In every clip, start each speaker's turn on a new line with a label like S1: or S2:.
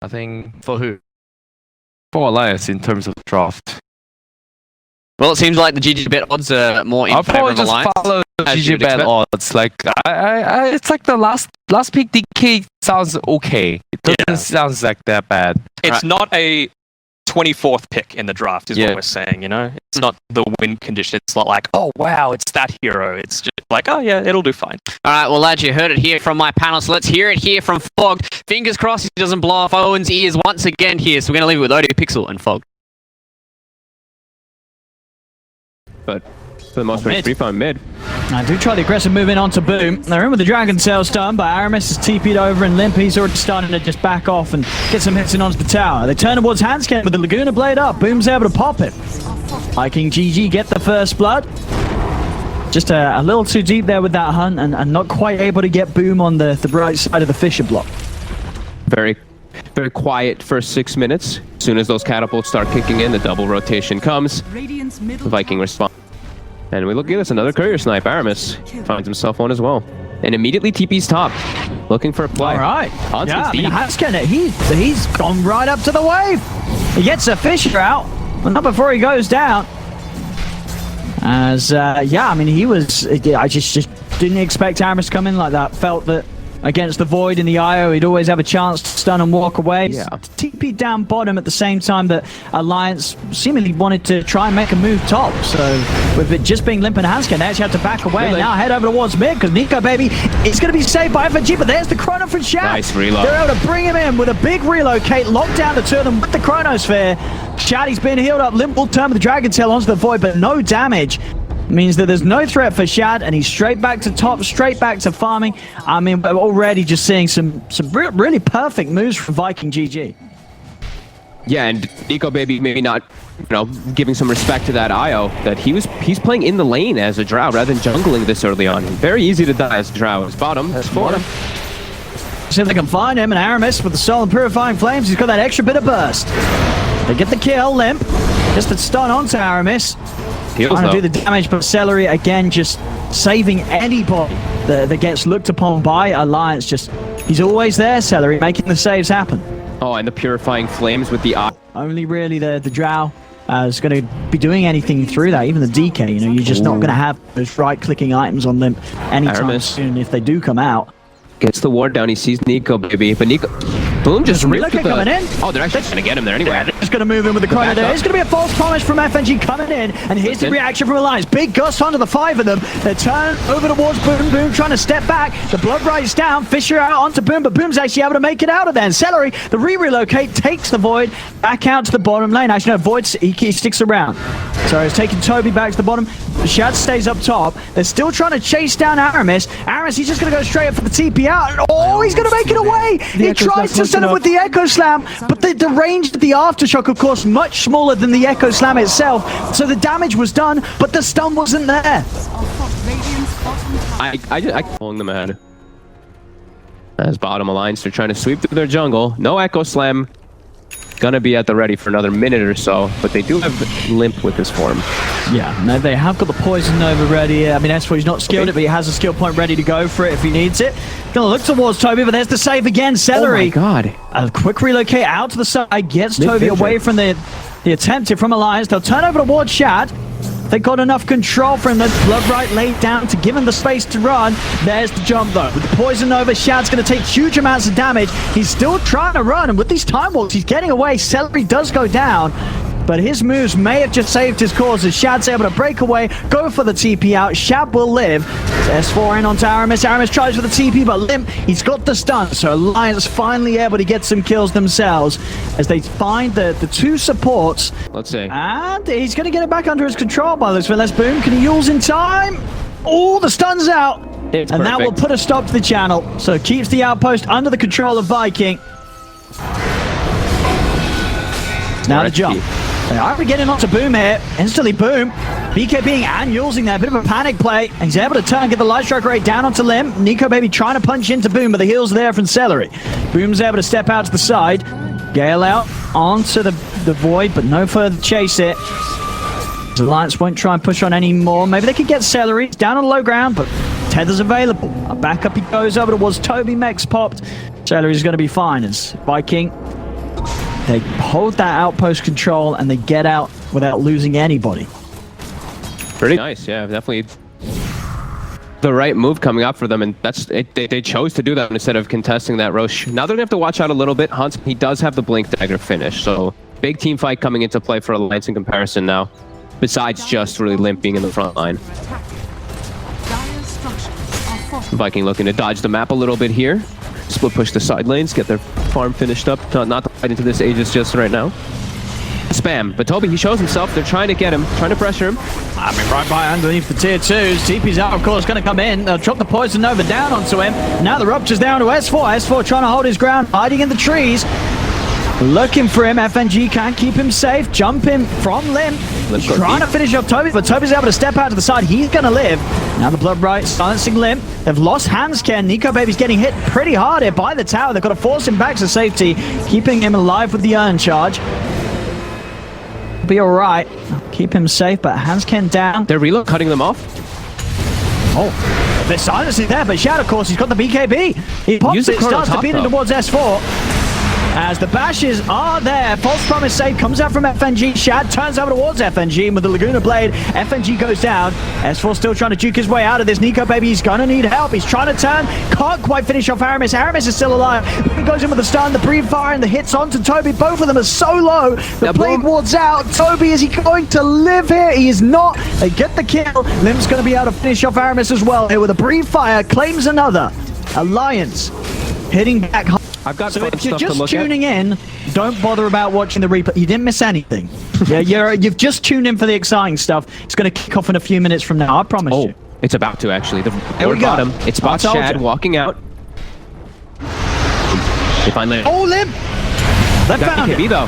S1: I think
S2: For who?
S1: for Alliance in terms of draft.
S2: Well, it seems like the GG bet odds are more in
S1: I'll
S2: favor
S1: probably
S2: of
S1: just
S2: Alliance.
S1: follow the
S2: as
S1: GG
S2: you'd
S1: bet
S2: expect.
S1: odds. Like it's like the last pick DK sounds okay. It doesn't sound like that bad.
S3: It's not a 24th pick in the draft, is
S1: Yeah.
S3: what we're saying, you know? It's not the win condition. It's not like, oh, wow, it's that hero. It's just like, oh, yeah, it'll do fine.
S2: All right, well, lads, you heard it here from my panel, so let's hear it here from Fogged. Fingers crossed he doesn't blow off Owen's ears once again here, so we're going to leave it with Odie, Pixel, and Fogged.
S4: But for the most part, it's pretty fun mid.
S5: I do try the aggressive move in onto Boom. They're in with the Dragon Tail stun, but Aramis is TP'd over and Limmp, he's already starting to just back off and get some hits in onto the tower. They turn towards Handsken with the Laguna Blade up. Boom's able to pop it. Viking GG get the first blood. Just a little too deep there with that hunt and not quite able to get Boom on the right side of the Fisher block.
S4: Very quiet first 6 minutes. As soon as those catapults start kicking in, the double rotation comes. The Viking responds. And we look at this, another courier snipe. Aramis finds himself one as well. And immediately TP's top. Looking for a play.
S5: All right.
S4: Handsken's
S5: Yeah, I mean,
S4: deep.
S5: Handsken, he's gone right up to the wave. He gets a Fisher out, but not before he goes down. As, yeah, I mean, he was... I just didn't expect Aramis to come in like that. Felt that against the Void in the IO, he'd always have a chance to stun and walk away.
S4: Yeah.
S5: TP down bottom at the same time that Alliance seemingly wanted to try and make a move top. So with it just being Limmp and Handsken, they actually have to back away and now head over towards mid because Nikobaby is going to be saved by FNG, but there's the Chrono from Shad.
S4: Nice reload.
S5: They're able to bring him in with a big relocate, lock down the two of them with the Chronosphere. Shad, he's been healed up. Limmp will turn with the Dragon Tail onto the Void, but no damage. Means that there's no threat for Shad, and he's straight back to top, straight back to farming. I mean, we're already just seeing some really perfect moves from Viking GG.
S4: Yeah, and Nikobaby maybe not, giving some respect to that IO, that he's playing in the lane as a Drow rather than jungling this early on. Very easy to die as a Drow. His bottom, that's for him.
S5: See if they can find him, and Aramis with the Soul and Purifying Flames, he's got that extra bit of burst. They get the kill, Limmp, just the stun onto Aramis. Trying to do the damage, but Seleri again just saving anybody that gets looked upon by Alliance. He's always there, Seleri, making the saves happen.
S4: Oh, and the Purifying Flames with the eye.
S5: Only really the Drow is going to be doing anything through that. Even the DK, you're just not going to have those right-clicking items on them anytime soon if they do come out.
S4: Gets the ward down, he sees Nikobaby, but Boom just
S5: relocate coming in.
S4: Oh, they're actually going to get him there anyway.
S5: Yeah, they're just going to move in with the Chrono there. It's going to be a false promise from FNG coming in, and here's the reaction from Alliance. Big gust onto the 5 of them. They turn over towards Boom. Boom trying to step back. The Blood Right's down. Fisher out onto Boom, but Boom's actually able to make it out of there. And Seleri, the relocate, takes the Void back out to the bottom lane. Actually, no, Void, he sticks around. So he's taking Tobi back to the bottom. Shad stays up top. They're still trying to chase down Aramis. Aramis, he's just going to go straight up for the TP out. And, oh, he's going to make it away. He tries to send him with the Echo Slam, but the range of the Aftershock, of course, much smaller than the Echo Slam itself. So the damage was done, but the stun wasn't there.
S4: I pulling them ahead. As bottom Alliance, they're trying to sweep through their jungle. No Echo Slam. Gonna be at the ready for another minute or so, but they do have Limmp with his form.
S5: Yeah, no, they have got the Poison Nova ready. I mean, that's why he's not skilled it, but he has a skill point ready to go for it if he needs it. Gonna look towards Tobi, but there's the save again. Seleri.
S4: Oh my god.
S5: A quick relocate out to the side, gets Tobi away from the attempt from Alliance. They'll turn over towards Shad. They got enough control from the Blood Right laid down to give him the space to run. There's the jump though. With the Poison Nova, Shad's going to take huge amounts of damage. He's still trying to run, and with these time walks, he's getting away. Seleri does go down, but his moves may have just saved his cause as Shad's able to break away, go for the TP out. Shad will live. S4 in onto Aramis. Aramis tries for the TP, but Limmp, he's got the stun. So Alliance finally able to get some kills themselves as they find the two supports.
S4: Let's see.
S5: And he's going to get it back under his control by this one. Boom. Can he use in time? Oh, the stun's out.
S4: It's
S5: and
S4: perfect.
S5: that will put a stop to the channel. So it keeps the outpost under the control of Viking. Now the jump. They are getting onto Boom here. Instantly Boom. BKBing and using that bit of a panic play. And he's able to turn, get the light strike rate down onto Limmp. Nikobaby trying to punch into Boom, but the heal's there from Seleri. Boom's able to step out to the side. Gale out onto the Void, but no further chase it. Alliance won't try and push on anymore. Maybe they could get Seleri. He's down on the low ground, but Tether's available. Back up he goes over towards Tobi. Mech's popped. Seleri's going to be fine as Viking They hold that outpost control and they get out without losing anybody.
S4: Pretty nice, yeah, definitely the right move coming up for them, and that's it. They chose to do that instead of contesting that Roche. Now they're gonna have to watch out a little bit. Handsken, he does have the Blink Dagger finish, so big team fight coming into play for Alliance in comparison now, besides just really Limmp being in the front line. Viking looking to dodge the map a little bit here. Split push the side lanes, get their farm finished up. Not to fight into this Aegis just right now. Spam, but Tobi, he shows himself. They're trying to get him, trying to pressure him.
S5: I mean, right by underneath the tier 2s. TP's out, of course, going to come in. They'll drop the Poison Nova down onto him. Now the Rupture's down to S4. S4 trying to hold his ground, hiding in the trees. Looking for him. FNG can't keep him safe. Jumping from Limmp. Trying to finish off Tobi, but Tobi's able to step out to the side. He's going to live. Now the Blood Bright silencing Limmp. They've lost Handsken. Nikobaby's getting hit pretty hard here by the tower. They've got to force him back to safety, keeping him alive with the Urn Charge. Be all right. Keep him safe, but Handsken down.
S4: They're reload cutting them off.
S5: Oh, they're silencing there, but Shad, of course, he's got the BKB. He pops it, starts to beat it towards S4. As the bashes are there, false promise save comes out from FNG. Shad turns over towards FNG, and with the Laguna Blade, FNG goes down. S4 still trying to juke his way out of this. Nikobaby, he's gonna need help. He's trying to turn, can't quite finish off Aramis. Aramis is still alive. He goes in with the stun, the pre-fire, and the hits onto Tobi. Both of them are so low. The blade ward's out. Tobi, is he going to live here? He is not. They get the kill. Limp's gonna be able to finish off Aramis as well here with a pre-fire. Claims another. Alliance hitting back home.
S4: I've got
S5: so
S4: fun
S5: if you're
S4: stuff to
S5: just
S4: look
S5: tuning in, don't bother about watching the replay. You didn't miss anything. Yeah, you've just tuned in for the exciting stuff. It's going to kick off in a few minutes from now. I promise you.
S4: It's about to actually. The
S5: There we go.
S4: bottom. It spots Shad walking out. They finally.
S5: Oh, Limmp! They found
S4: BKB
S5: it.
S4: though.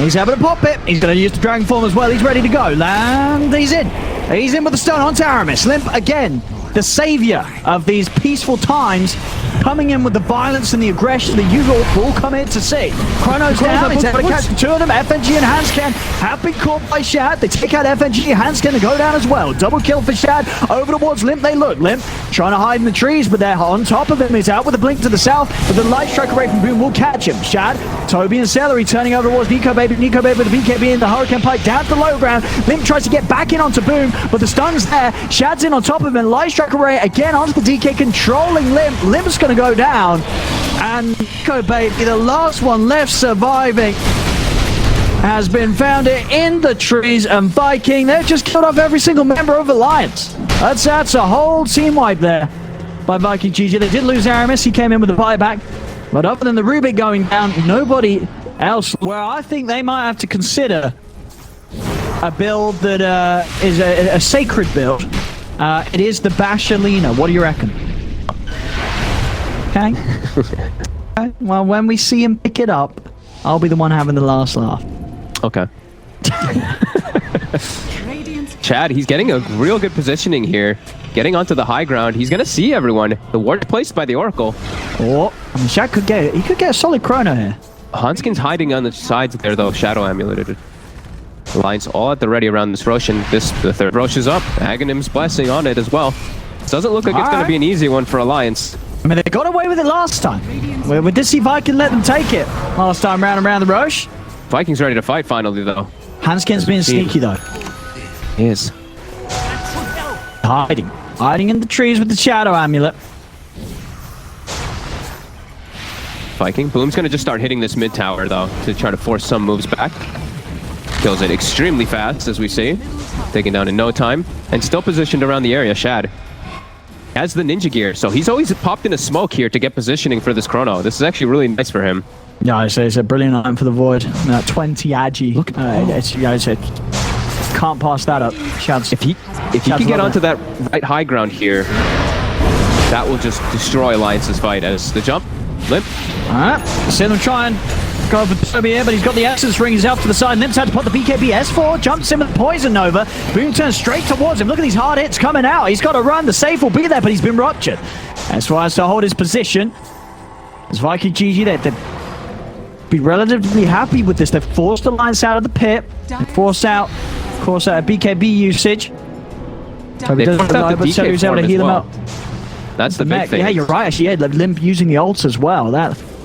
S5: He's able to pop it. He's going to use the Dragon Form as well. He's ready to go. And he's in. He's in with the stun onto Aramis. Limmp again, the savior of these peaceful times, coming in with the violence and the aggression that you all come here to see. Chrono's down, he's able to catch the two of them. FNG and Handsken have been caught by Shad. They take out FNG and Handsken to go down as well. Double kill for Shad. Over towards Limmp they look. Limmp trying to hide in the trees, but they're on top of him. He's out with a blink to the south, but the light strike away from Boom will catch him. Shad, Tobi and Seleri turning over towards Nikobaby. Nikobaby with the BKB in the Hurricane Pike down to the low ground. Limmp tries to get back in onto Boom, but the stun's there. Shad's in on top of him. Light strike array again onto the DK, controlling Limmp. Limp's going to go down. And Nikobaby, the last one left surviving, has been found in the trees, and Viking, they've just killed off every single member of Alliance. That's a whole team wipe there by Viking GG. They did lose Aramis. He came in with a buyback. But other than the Rubik going down, nobody else. Where I think they might have to consider a build that is a sacred build. It is the Bashalina. What do you reckon? Okay. Okay. Well, when we see him pick it up, I'll be the one having the last laugh.
S4: Okay. Shad, he's getting a real good positioning here. Getting onto the high ground. He's going to see everyone. The ward placed by the Oracle.
S5: Oh, I mean, Shad could get a solid chrono here.
S4: Hansken's hiding on the sides there, though. Shadow amuleted. Alliance all at the ready around this Roche, and the third Roche is up. Aghanim's blessing on it as well. It doesn't look like it's going to be an easy one for Alliance.
S5: I mean, they got away with it last time. We did see Viking let them take it last time round and round the Roche.
S4: Viking's ready to fight finally, though.
S5: Handsken's being sneaky, though.
S4: He is.
S5: Hiding in the trees with the Shadow Amulet.
S4: Viking. Boom's going to just start hitting this mid tower, though, to try to force some moves back. Kills it extremely fast, as we see. Taken down in no time. And still positioned around the area, Shad. Has the ninja gear, so he's always popped in a smoke here to get positioning for this chrono. This is actually really nice for him.
S5: Yeah, I say it's a brilliant item for the Void. 20 Agi. Look, can't pass that up. Shad's,
S4: if he can get onto that right high ground here, that will just destroy Alliance's fight. As the jump, Limmp.
S5: Alright, see them try and go for Tobi here, but he's got the Essence Ring. He's out to the side. Limp's had to put the BKB S4, jumps in with the Poison Nova. Boom turns straight towards him. Look at these hard hits coming out. He's got to run. The safe will be there, but he's been ruptured. S4 has to hold his position. As Viking GG, they'd be relatively happy with this. They've forced Alliance out of the pit. They forced out, of course, BKB usage. Tobi does the but Seleri's able to heal him out.
S4: That's the big thing.
S5: Yeah, you're right. Actually, yeah, Limmp using the ults as well.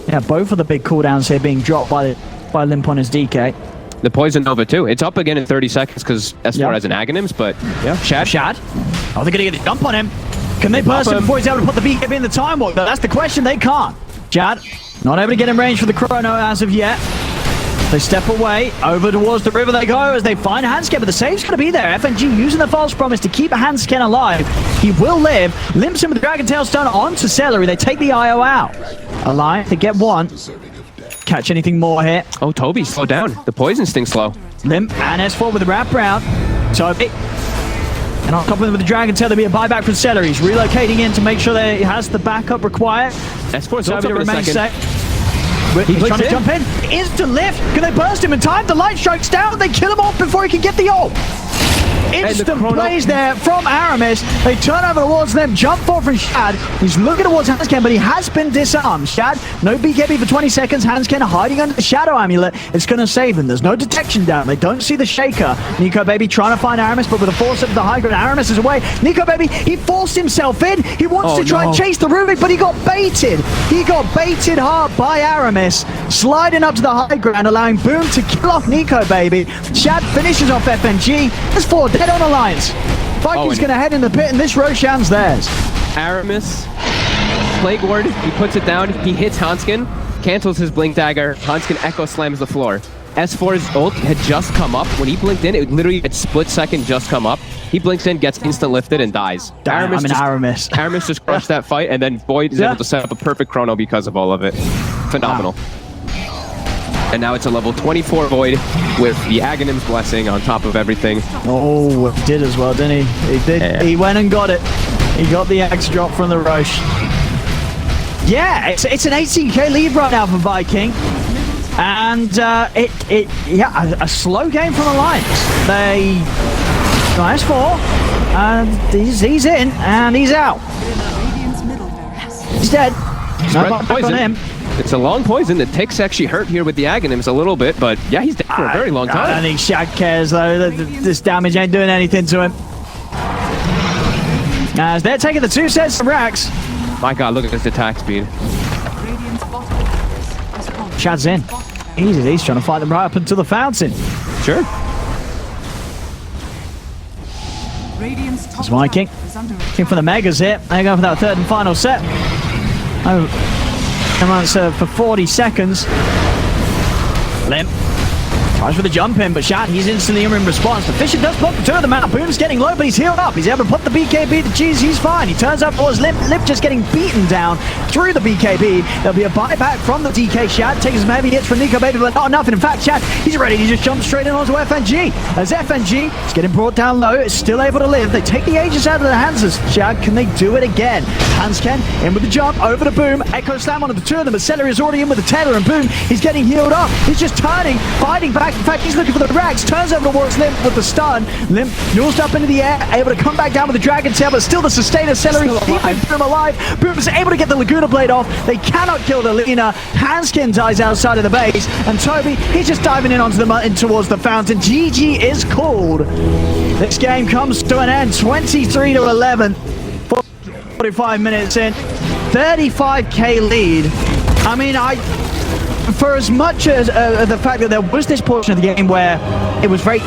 S5: Yeah, both of the big cooldowns here being dropped by by Limmp on his DK.
S4: The Poison Nova too. It's up again in 30 seconds because S4 has an Aghanims, but yeah, Shad.
S5: Oh, they're going to get the jump on him. Can they burst him before he's able to put the BKB in the time warp? That's the question. They can't. Shad, not able to get in range for the chrono as of yet. They step away, over towards the river they go as they find Handsken, but the save's going to be there. FNG using the false promise to keep Handsken alive. He will live. Limp's in with the Dragon Tail Stun onto Seleri. They take the IO out. Alive, they get one. Catch anything more here.
S4: Oh, Tobi, slow down. The Poison Sting slow.
S5: Limmp and S4 with the wraparound. Tobi. And on top of them with the Dragon Tail, there'll be a buyback from Seleri. He's relocating in to make sure that he has the backup required.
S4: S4's
S5: Tobi to remain safe.
S4: He's
S5: trying to jump in. Instant lift. Can they burst him in time? The light strikes down. They kill him off before he can get the ult. Instant plays there from Aramis. They turn over towards them. Jump forward from Shad. He's looking towards Handsken, but he has been disarmed. Shad, no BKB for 20 seconds. Handsken hiding under the Shadow Amulet. It's going to save him. There's no detection down. They don't see the Shaker. Nikobaby trying to find Aramis, but with a force of the high ground, Aramis is away. Nikobaby, he forced himself in. He wants to try and chase the Rubik, but he got baited. He got baited hard by Aramis, sliding up to the high ground, allowing Boom to kill off Nikobaby. Shad finishes off FNG. There's 4 dead on Alliance. Viking's going to head in the pit, and this Roshan's theirs.
S4: Aramis, Plague Ward, he puts it down, he hits Handsken, cancels his Blink Dagger, Handsken Echo slams the floor. S4's ult had just come up. When he blinked in, it literally at split second just come up. He blinks in, gets instant lifted, and dies.
S5: Aramis
S4: just crushed that fight, and then Void is able to set up a perfect chrono because of all of it. Phenomenal. Wow. And now it's a level 24 Void with the Aghanim's Blessing on top of everything.
S5: Oh, he did as well, didn't he? He did. Yeah. He went and got it. He got the X drop from the Roche. Yeah, it's an 18k lead right now for Viking. And a slow game from Alliance. They nice 4, and he's in and he's out. He's dead. No back on him.
S4: It's a long poison. The ticks actually hurt here with the Aghanims a little bit, but yeah, he's dead for a very long time.
S5: I don't think Shad cares though. This damage ain't doing anything to him. As they're taking the 2 sets of racks.
S4: My god, look at this attack speed.
S5: Shad's in. Easy, he's trying to fight them right up into the fountain.
S4: Sure.
S5: It's Viking. Looking for the Megas here. They go for that 3rd and final set. Oh. For 40 seconds. Limmp tries for the jump in, but Shad, he's instantly in response. The Fisher does pop the 2 of them out. Boom's getting low, but he's healed up. He's able to put the BKB to cheese. He's fine. He turns up towards Limmp. Limmp just getting beaten down through the BKB. There'll be a buyback from the DK. Shad takes some heavy hits from Nikobaby, but not enough. And in fact, Shad, he's ready to just jump straight in onto FNG. As FNG is getting brought down low, it's still able to live. They take the Aegis out of the hands of Shad. Can they do it again? Handsken in with the jump, over to Boom. Echo slam onto the 2 of them, but Seleri is already in with the tether, and Boom, he's getting healed up. He's just turning, fighting back. In fact, he's looking for the racks, turns over towards Limmp with the stun. Limmp yaws up into the air, able to come back down with the Dragon Tail, but still the sustainer. Seleri keeping Boom alive. Boom is able to get the Laguna Blade off. They cannot kill the Lina. Handsken dies outside of the base, and Tobi, he's just diving in onto the mountain towards the fountain. GG is called. This game comes to an end, 23-11. 45 minutes in, 35k lead. I mean, for as much as the fact that there was this portion of the game where it was very